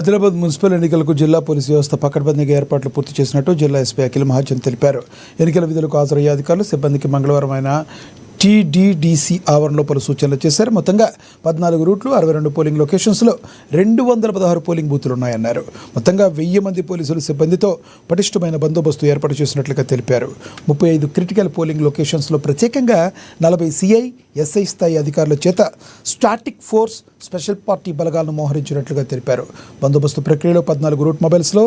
Adilabad municipal ఎన్నికలకు జిల్లా police వ్యవస్థ పకడ్బందీగా ఏర్పాట్లు పూర్తి చేసినట్టు జిల్లా ఎస్పీ అఖిల్ మహాజన్ తెలిపారు. ఎన్నికల విధులకు హాజరయ్యే అధికారులు సిబ్బందికి మంగళవారం ఆయన టీడీడీసీ ఆవరణలో పలు సూచనలు చేశారు. మొత్తంగా 14 రూట్లు, 62 పోలింగ్ లొకేషన్స్లో 216 పోలింగ్ బూతులు ఉన్నాయన్నారు. మొత్తంగా 1000 మంది పోలీసులు సిబ్బందితో పటిష్టమైన బందోబస్తు ఏర్పాటు చేసినట్లుగా తెలిపారు. 35 క్రిటికల్ పోలింగ్ లొకేషన్స్లో ప్రత్యేకంగా 40 సిఐ, ఎస్ఐ స్థాయి అధికారుల చేత స్టాటిక్ ఫోర్స్, స్పెషల్ పార్టీ బలగాలను మోహరించినట్లుగా తెలిపారు. బందోబస్తు ప్రక్రియలో 14 రూట్ మొబైల్స్లో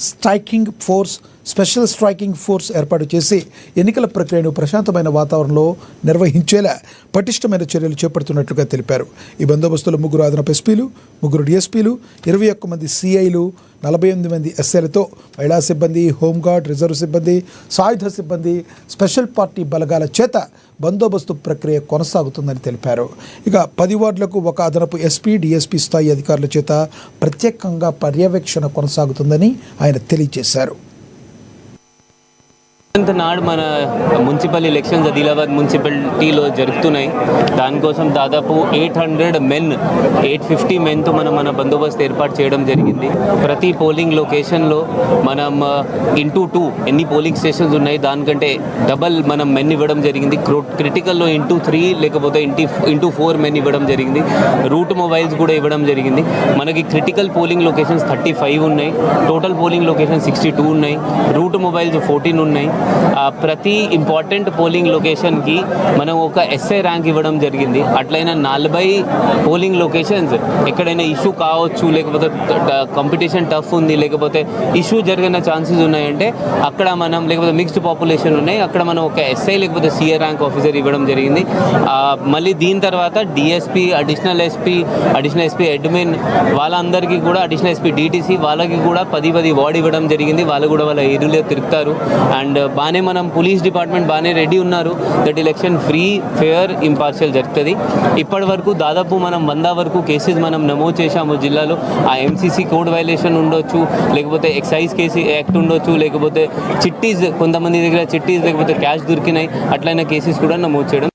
striking force, special striking force ఏర్పాటు చేసి ఎన్నికల ప్రక్రియను ప్రశాంతమైన వాతావరణంలో నిర్వహించేలా పటిష్టమైన చర్యలు చేపడుతున్నట్లుగా తెలిపారు. ఈ బందోబస్తులో 3 అదనపు ఎస్పీలు, 3 డిఎస్పీలు, 21 మంది సిఐలు, 48 మంది ఎస్ఐలతో మహిళా సిబ్బంది, హోంగార్డ్, రిజర్వ్ సిబ్బంది, సాయుధ సిబ్బంది, స్పెషల్ పార్టీ బలగాల చేత బందోబస్తు ప్రక్రియ కొనసాగుతుందని తెలిపారు. ఇక 10 వార్డులకు 1 అదనపు ఎస్పీ, డిఎస్పీ స్థాయి అధికారుల చేత ప్రత్యేకంగా పర్యవేక్షణ కొనసాగుతుందని ఆయన తెలియజేశారు. నాడు మన మున్సిపల్ ఎలక్షన్స్ ఆదిలాబాద్ మున్సిపాలిటీలో జరుగుతున్నాయి. దానికోసం దాదాపు 850 మెన్తో మన బందోబస్తు ఏర్పాటు చేయడం జరిగింది. ప్రతి పోలింగ్ లొకేషన్లో మనం ఇంటూ 2 ఎన్ని పోలింగ్ స్టేషన్స్ ఉన్నాయి దానికంటే డబల్ మనం మెన్ ఇవ్వడం జరిగింది. క్రిటికల్లో ఇంటూ 3 లేకపోతే ఇంటూ 4 మెన్ ఇవ్వడం జరిగింది. రూట్ మొబైల్స్ కూడా ఇవ్వడం జరిగింది. మనకి క్రిటికల్ పోలింగ్ లొకేషన్స్ 35 ఉన్నాయి, టోటల్ పోలింగ్ లొకేషన్స్ 62 ఉన్నాయి, రూట్ మొబైల్స్ 14 ఉన్నాయి. ప్రతి ఇంపార్టెంట్ పోలింగ్ లొకేషన్కి మనం ఒక ఎస్ఐ ర్యాంక్ ఇవ్వడం జరిగింది. అట్లయినా 40 పోలింగ్ లొకేషన్స్ ఎక్కడైనా ఇష్యూ కావచ్చు, లేకపోతే కాంపిటీషన్ టఫ్ ఉంది, లేకపోతే ఇష్యూ జరిగిన ఛాన్సెస్ ఉన్నాయంటే అక్కడ మనం, లేకపోతే మిక్స్డ్ పాపులేషన్ ఉన్నాయి, అక్కడ మనం ఒక ఎస్ఐ లేకపోతే సిఐ ర్యాంక్ ఆఫీసర్ ఇవ్వడం జరిగింది. మళ్ళీ దీని తర్వాత డిఎస్పీ, అడిషనల్ ఎస్పీ అడ్మిన్ వాళ్ళందరికీ కూడా, అడిషనల్ ఎస్పీ డిటిసి వాళ్ళకి కూడా 10 వార్డు ఇవ్వడం జరిగింది. వాళ్ళు కూడా వాళ్ళ ఏరియాలో తిరుగుతారు. అండ్ బాగానే మనం పోలీస్ డిపార్ట్మెంట్ బాగానే రెడీ ఉన్నారు. That election free, fair, impartial జరుగుతుంది. ఇప్పటి వరకు దాదాపు మనం 100 వరకు కేసెస్ మనం నమోదు చేశాము జిల్లాలో. ఆ ఎంసీసీ కోడ్ వైలేషన్ ఉండొచ్చు, లేకపోతే ఎక్సైజ్ కేసు యాక్ట్ ఉండొచ్చు, లేకపోతే చిట్టీస్, కొంతమంది దగ్గర చిట్టీస్ లేకపోతే క్యాష్ దొరికినాయి, అట్లయిన కేసెస్ కూడా నమోదు చేయడం.